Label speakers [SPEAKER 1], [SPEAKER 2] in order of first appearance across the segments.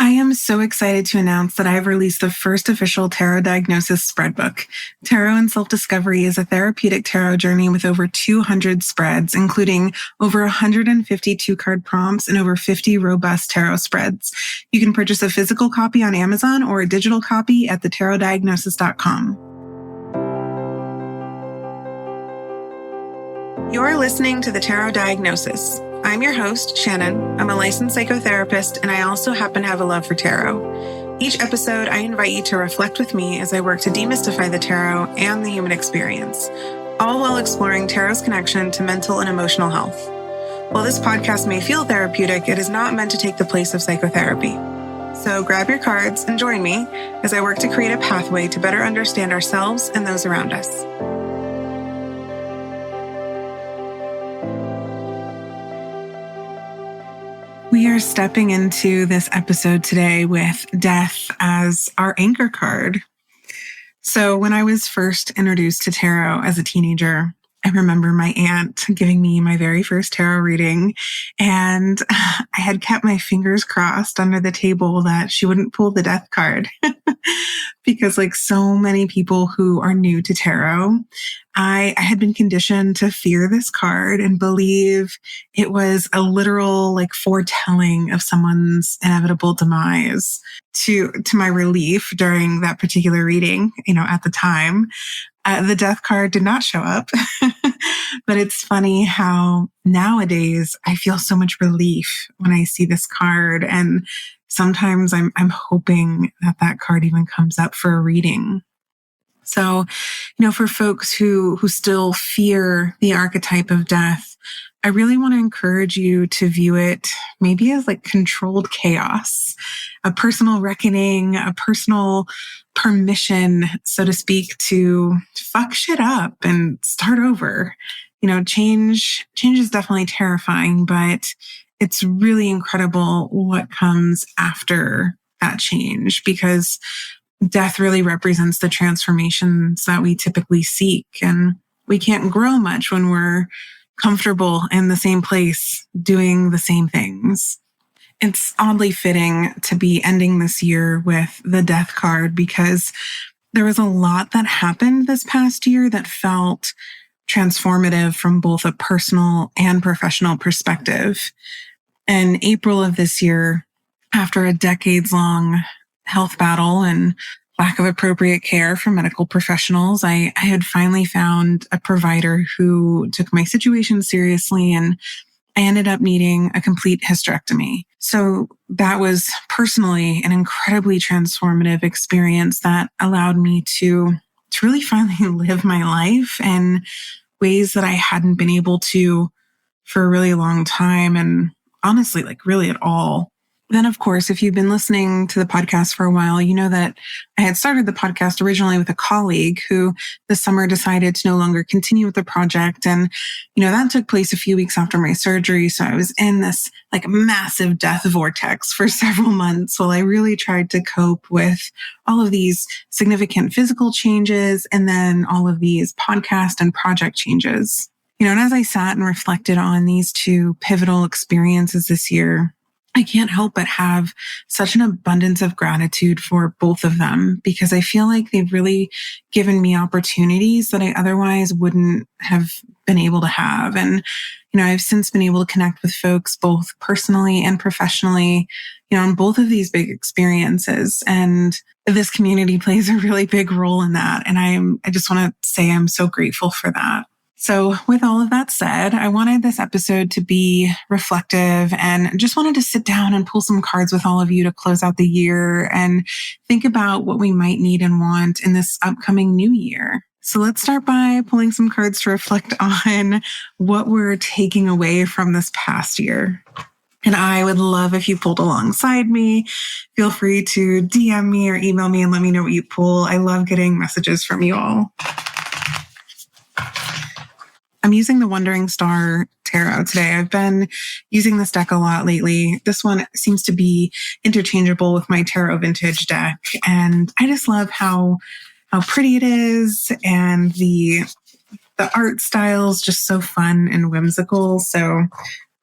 [SPEAKER 1] I am so excited to announce that I have released the first official tarot diagnosis spread book. Tarot and Self-Discovery is a therapeutic tarot journey with over 200 spreads, including over 152 card prompts and over 50 robust tarot spreads. You can purchase a physical copy on Amazon or a digital copy at thetarotdiagnosis.com. You're listening to The Tarot Diagnosis. I'm your host, Shannon. I'm a licensed psychotherapist, and I also happen to have a love for tarot. Each episode, I invite you to reflect with me as I work to demystify the tarot and the human experience, all while exploring tarot's connection to mental and emotional health. While this podcast may feel therapeutic, it is not meant to take the place of psychotherapy. So grab your cards and join me as I work to create a pathway to better understand ourselves and those around us. We are stepping into this episode today with death as our anchor card. So when I was first introduced to tarot as a teenager, I remember my aunt giving me my very first tarot reading, and I had kept my fingers crossed under the table that she wouldn't pull the death card because like so many people who are new to tarot, I had been conditioned to fear this card and believe it was a literal like foretelling of someone's inevitable demise. To my relief during that particular reading, at the time, the death card did not show up. But it's funny how nowadays I feel so much relief when I see this card. And sometimes I'm hoping that card even comes up for a reading. So, for folks who still fear the archetype of death, I really want to encourage you to view it maybe as like controlled chaos, a personal reckoning, a personal permission, so to speak, to fuck shit up and start over. Change is definitely terrifying, but it's really incredible what comes after that change, because death really represents the transformations that we typically seek. And we can't grow much when we're comfortable in the same place doing the same things. It's oddly fitting to be ending this year with the death card because there was a lot that happened this past year that felt transformative from both a personal and professional perspective. In April of this year, after a decades-long health battle and lack of appropriate care from medical professionals, I had finally found a provider who took my situation seriously, and I ended up needing a complete hysterectomy. So that was personally an incredibly transformative experience that allowed me to really finally live my life in ways that I hadn't been able to for a really long time, and honestly, like really at all. Then, of course, if you've been listening to the podcast for a while, you know that I had started the podcast originally with a colleague who this summer decided to no longer continue with the project. And, that took place a few weeks after my surgery. So I was in this like massive death vortex for several months while I really tried to cope with all of these significant physical changes and then all of these podcast and project changes. And as I sat and reflected on these two pivotal experiences this year, I can't help but have such an abundance of gratitude for both of them, because I feel like they've really given me opportunities that I otherwise wouldn't have been able to have. And, I've since been able to connect with folks both personally and professionally, on both of these big experiences. And this community plays a really big role in that. And I just want to say I'm so grateful for that. So with all of that said, I wanted this episode to be reflective and just wanted to sit down and pull some cards with all of you to close out the year and think about what we might need and want in this upcoming new year. So let's start by pulling some cards to reflect on what we're taking away from this past year. And I would love if you pulled alongside me. Feel free to DM me or email me and let me know what you pull. I love getting messages from you all. I'm using the Wandering Star Tarot today. I've been using this deck a lot lately. This one seems to be interchangeable with my Tarot Vintage deck. And I just love how pretty it is. And the art style is just so fun and whimsical. So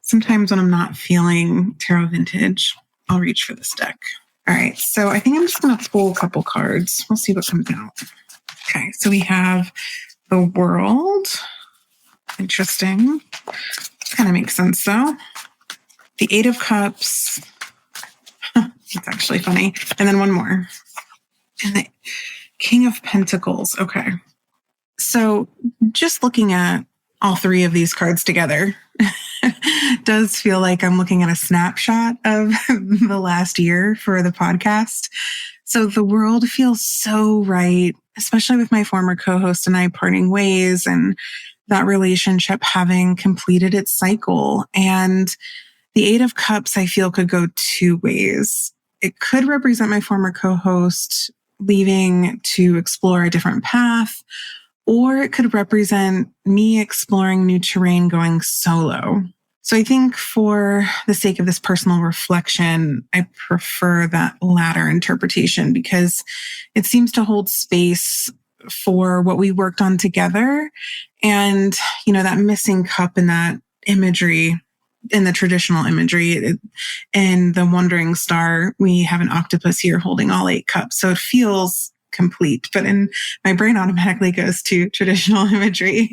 [SPEAKER 1] sometimes when I'm not feeling Tarot Vintage, I'll reach for this deck. All right, so I think I'm just going to pull a couple cards. We'll see what comes out. Okay, so we have the World. Interesting. Kind of makes sense, though. The Eight of Cups. It's actually funny. And then one more. And the King of Pentacles. Okay. So just looking at all three of these cards together does feel like I'm looking at a snapshot of the last year for the podcast. So the World feels so right, especially with my former co-host and I parting ways and that relationship having completed its cycle. And the Eight of Cups, I feel, could go two ways. It could represent my former co-host leaving to explore a different path, or it could represent me exploring new terrain going solo. So I think for the sake of this personal reflection, I prefer that latter interpretation because it seems to hold space for what we worked on together. And, that missing cup in that imagery, in the traditional imagery, in the Wandering Star, we have an octopus here holding all 8 cups. So it feels complete, but in my brain automatically goes to traditional imagery.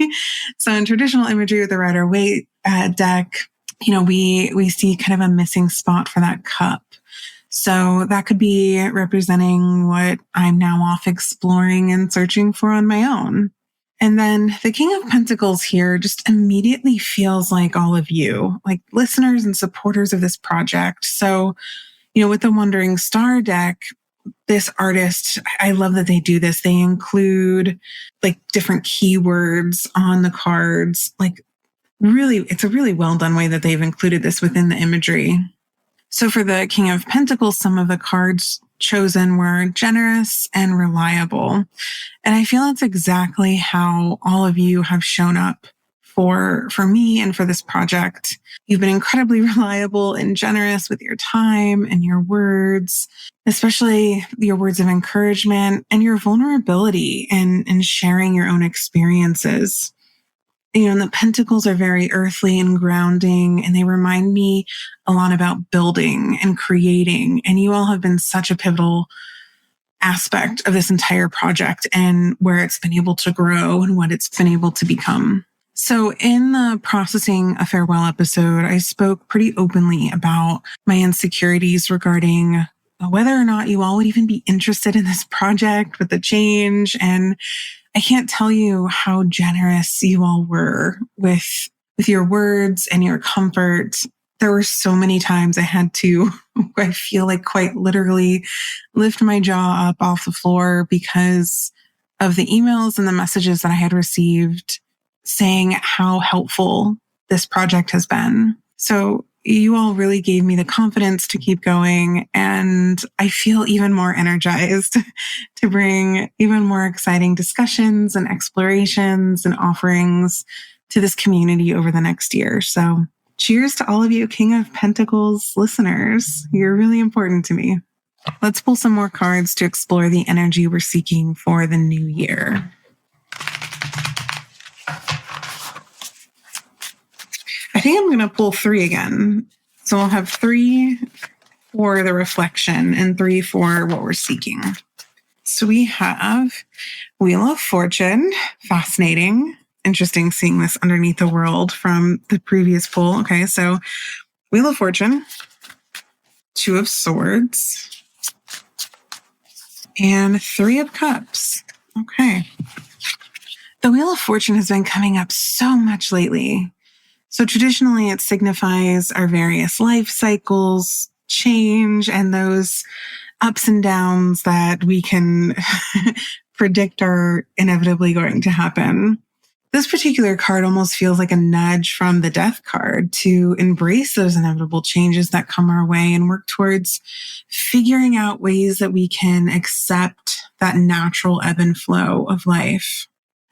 [SPEAKER 1] So in traditional imagery with the Rider-Waite deck, we see kind of a missing spot for that cup. So that could be representing what I'm now off exploring and searching for on my own. And then the King of Pentacles here just immediately feels like all of you, like listeners and supporters of this project. So, with the Wandering Star deck, this artist, I love that they do this. They include like different keywords on the cards. Like really, it's a really well done way that they've included this within the imagery. So for the King of Pentacles, some of the cards chosen were generous and reliable. And I feel that's exactly how all of you have shown up for me and for this project. You've been incredibly reliable and generous with your time and your words, especially your words of encouragement and your vulnerability in sharing your own experiences. And the pentacles are very earthly and grounding, and they remind me a lot about building and creating. And you all have been such a pivotal aspect of this entire project and where it's been able to grow and what it's been able to become. So in the Processing a Farewell episode, I spoke pretty openly about my insecurities regarding whether or not you all would even be interested in this project with the change. And I can't tell you how generous you all were with your words and your comfort. There were so many times I had to, I feel like quite literally lift my jaw up off the floor because of the emails and the messages that I had received saying how helpful this project has been. So you all really gave me the confidence to keep going, and I feel even more energized to bring even more exciting discussions and explorations and offerings to this community over the next year. So cheers to all of you King of Pentacles listeners. You're really important to me. Let's pull some more cards to explore the energy we're seeking for the new year. I think I'm going to pull 3 again. So I'll have 3 for the reflection and 3 for what we're seeking. So we have Wheel of Fortune. Fascinating. Interesting seeing this underneath the World from the previous pull. Okay, so Wheel of Fortune, 2 of Swords, and 3 of Cups. Okay. The Wheel of Fortune has been coming up so much lately. So traditionally, it signifies our various life cycles, change, and those ups and downs that we can predict are inevitably going to happen. This particular card almost feels like a nudge from the Death card to embrace those inevitable changes that come our way and work towards figuring out ways that we can accept that natural ebb and flow of life.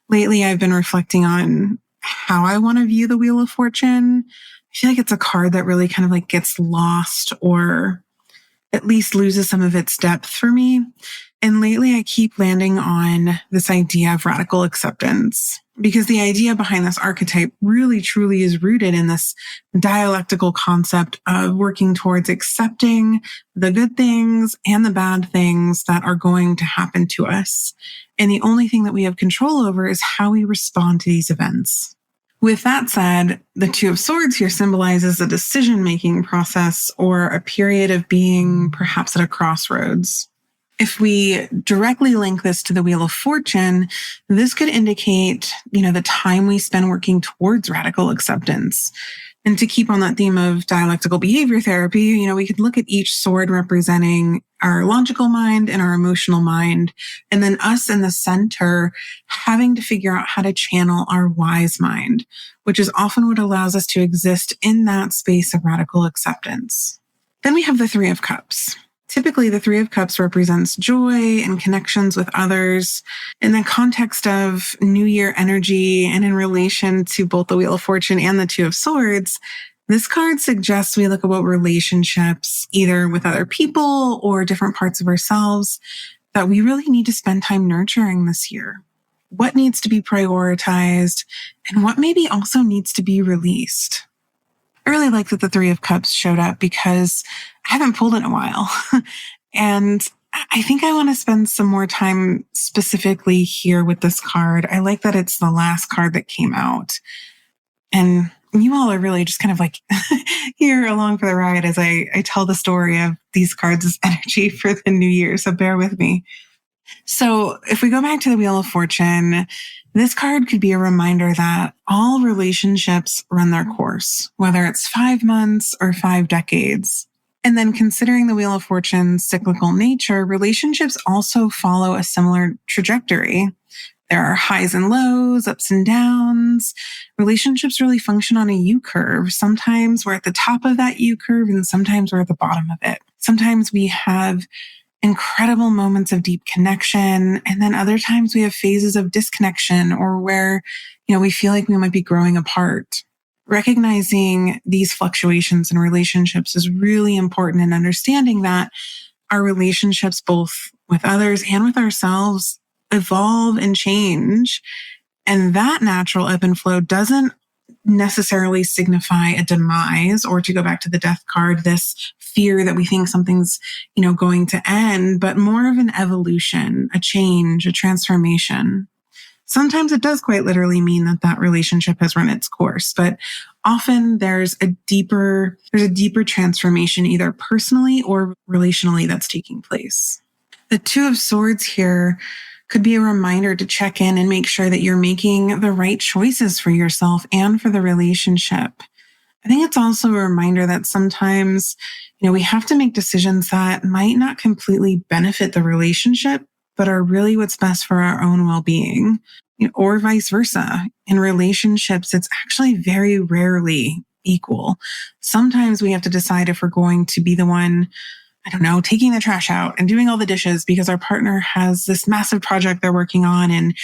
[SPEAKER 1] Lately, I've been reflecting on how I want to view the Wheel of Fortune. I feel like it's a card that really kind of like gets lost or at least loses some of its depth for me. And lately I keep landing on this idea of radical acceptance. because the idea behind this archetype really truly is rooted in this dialectical concept of working towards accepting the good things and the bad things that are going to happen to us. And the only thing that we have control over is how we respond to these events. With that said, the Two of Swords here symbolizes a decision-making process or a period of being perhaps at a crossroads. If we directly link this to the Wheel of Fortune, this could indicate, the time we spend working towards radical acceptance. And to keep on that theme of dialectical behavior therapy, we could look at each sword representing our logical mind and our emotional mind, and then us in the center having to figure out how to channel our wise mind, which is often what allows us to exist in that space of radical acceptance. Then we have the Three of Cups. Typically, the Three of Cups represents joy and connections with others. In the context of New Year energy and in relation to both the Wheel of Fortune and the Two of Swords, this card suggests we look about relationships, either with other people or different parts of ourselves, that we really need to spend time nurturing this year. What needs to be prioritized and what maybe also needs to be released. I really like that the Three of Cups showed up because I haven't pulled in a while. And I think I want to spend some more time specifically here with this card. I like that it's the last card that came out. And you all are really just kind of like here along for the ride as I tell the story of these cards as energy for the new year. So bear with me. So if we go back to the Wheel of Fortune, this card could be a reminder that all relationships run their course, whether it's 5 months or 5 decades. And then considering the Wheel of Fortune's cyclical nature, relationships also follow a similar trajectory. There are highs and lows, ups and downs. Relationships really function on a U-curve. Sometimes we're at the top of that U-curve and sometimes we're at the bottom of it. Sometimes we have incredible moments of deep connection. And then other times we have phases of disconnection or where, we feel like we might be growing apart. Recognizing these fluctuations in relationships is really important in understanding that our relationships, both with others and with ourselves, evolve and change. And that natural ebb and flow doesn't necessarily signify a demise, or to go back to the Death card, this fear that we think something's, going to end, but more of an evolution, a change, a transformation. Sometimes it does quite literally mean that relationship has run its course, but often there's a deeper transformation, either personally or relationally, that's taking place. The Two of Swords here could be a reminder to check in and make sure that you're making the right choices for yourself and for the relationship. I think it's also a reminder that sometimes, we have to make decisions that might not completely benefit the relationship, but are really what's best for our own well-being, or vice versa. In relationships, it's actually very rarely equal. Sometimes we have to decide if we're going to be the one, taking the trash out and doing all the dishes because our partner has this massive project they're working on. And,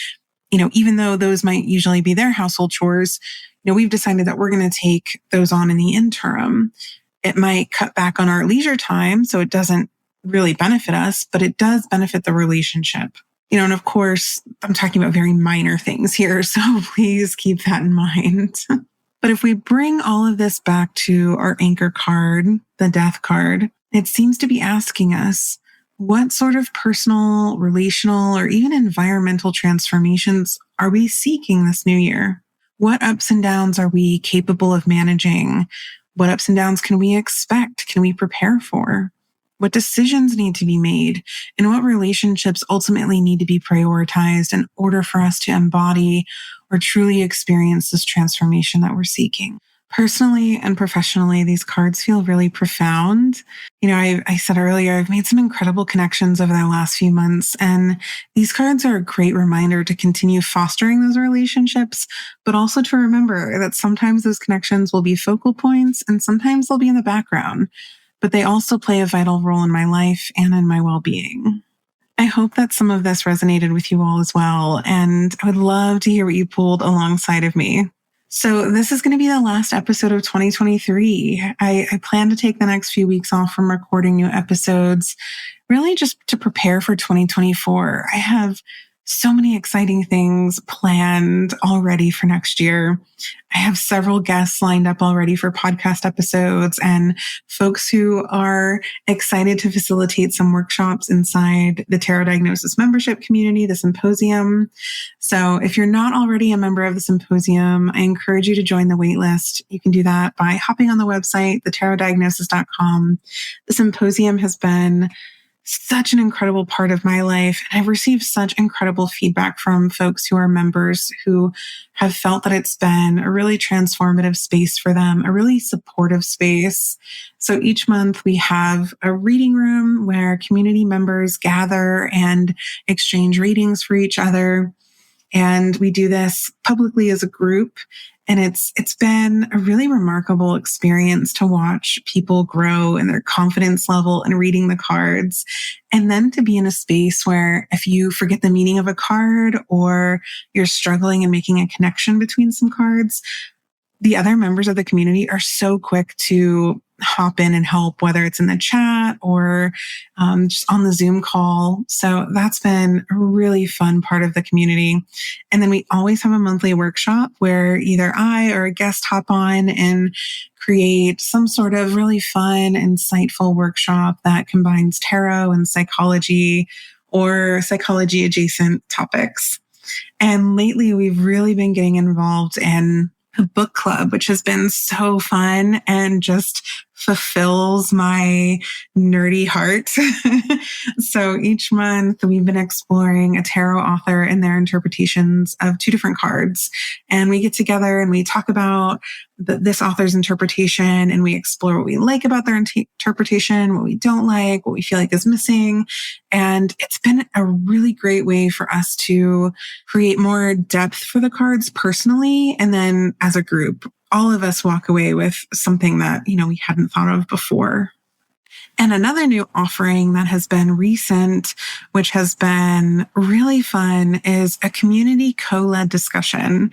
[SPEAKER 1] even though those might usually be their household chores, we've decided that we're going to take those on in the interim. It might cut back on our leisure time, so it doesn't really benefit us, but it does benefit the relationship. And of course, I'm talking about very minor things here, so please keep that in mind. But if we bring all of this back to our anchor card, the Death card, it seems to be asking us, what sort of personal, relational, or even environmental transformations are we seeking this new year? What ups and downs are we capable of managing? What ups and downs can we expect? Can we prepare for? What decisions need to be made? And what relationships ultimately need to be prioritized in order for us to embody or truly experience this transformation that we're seeking? Personally and professionally, these cards feel really profound. I said earlier, I've made some incredible connections over the last few months, and these cards are a great reminder to continue fostering those relationships, but also to remember that sometimes those connections will be focal points and sometimes they'll be in the background, but they also play a vital role in my life and in my well-being. I hope that some of this resonated with you all as well, and I would love to hear what you pulled alongside of me. So this is going to be the last episode of 2023. I plan to take the next few weeks off from recording new episodes, really just to prepare for 2024. I have so many exciting things planned already for next year. I have several guests lined up already for podcast episodes and folks who are excited to facilitate some workshops inside the Tarot Diagnosis membership community, the Symposium. So if you're not already a member of the Symposium, I encourage you to join the waitlist. You can do that by hopping on the website, thetarotdiagnosis.com. The Symposium has been such an incredible part of my life. And I've received such incredible feedback from folks who are members who have felt that it's been a really transformative space for them, a really supportive space. So each month we have a reading room where community members gather and exchange readings for each other. And we do this publicly as a group. And it's been a really remarkable experience to watch people grow in their confidence level in reading the cards. And then to be in a space where if you forget the meaning of a card or you're struggling in making a connection between some cards, the other members of the community are so quick to hop in and help, whether it's in the chat or just on the Zoom call. So that's been a really fun part of the community. And then we always have a monthly workshop where either I or a guest hop on and create some sort of really fun, insightful workshop that combines tarot and psychology or psychology adjacent topics. And lately we've really been getting involved in a book club, which has been so fun and just fulfills my nerdy heart. So each month we've been exploring a tarot author and their interpretations of two different cards. And we get together and we talk about this author's interpretation and we explore what we like about their interpretation, what we don't like, what we feel like is missing. And it's been a really great way for us to create more depth for the cards personally. And then as a group, all of us walk away with something that, we hadn't thought of before. And another new offering that has been recent, which has been really fun, is a community co-led discussion.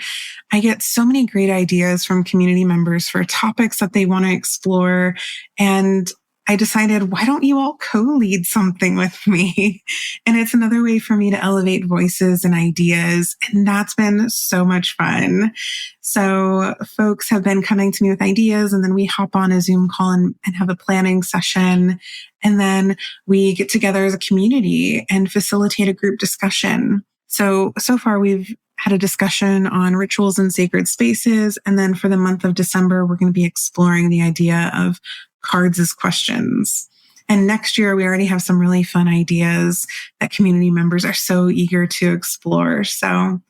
[SPEAKER 1] I get so many great ideas from community members for topics that they want to explore. And I decided, why don't you all co-lead something with me? And it's another way for me to elevate voices and ideas. And that's been so much fun. So folks have been coming to me with ideas, and then we hop on a Zoom call and have a planning session. And then we get together as a community and facilitate a group discussion. So far we've had a discussion on rituals and sacred spaces. And then for the month of December, we're going to be exploring the idea of cards as questions. And next year, we already have some really fun ideas that community members are so eager to explore. So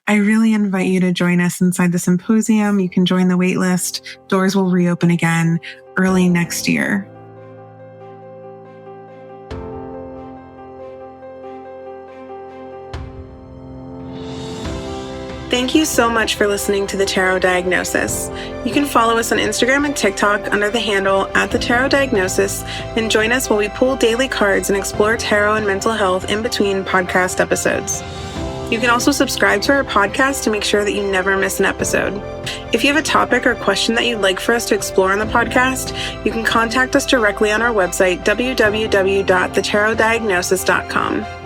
[SPEAKER 1] I really invite you to join us inside the Symposium. You can join the waitlist. Doors will reopen again early next year. Thank you so much for listening to The Tarot Diagnosis. You can follow us on Instagram and TikTok under the handle @TheTarotDiagnosis and join us while we pull daily cards and explore tarot and mental health in between podcast episodes. You can also subscribe to our podcast to make sure that you never miss an episode. If you have a topic or question that you'd like for us to explore on the podcast, you can contact us directly on our website, www.thetarotdiagnosis.com.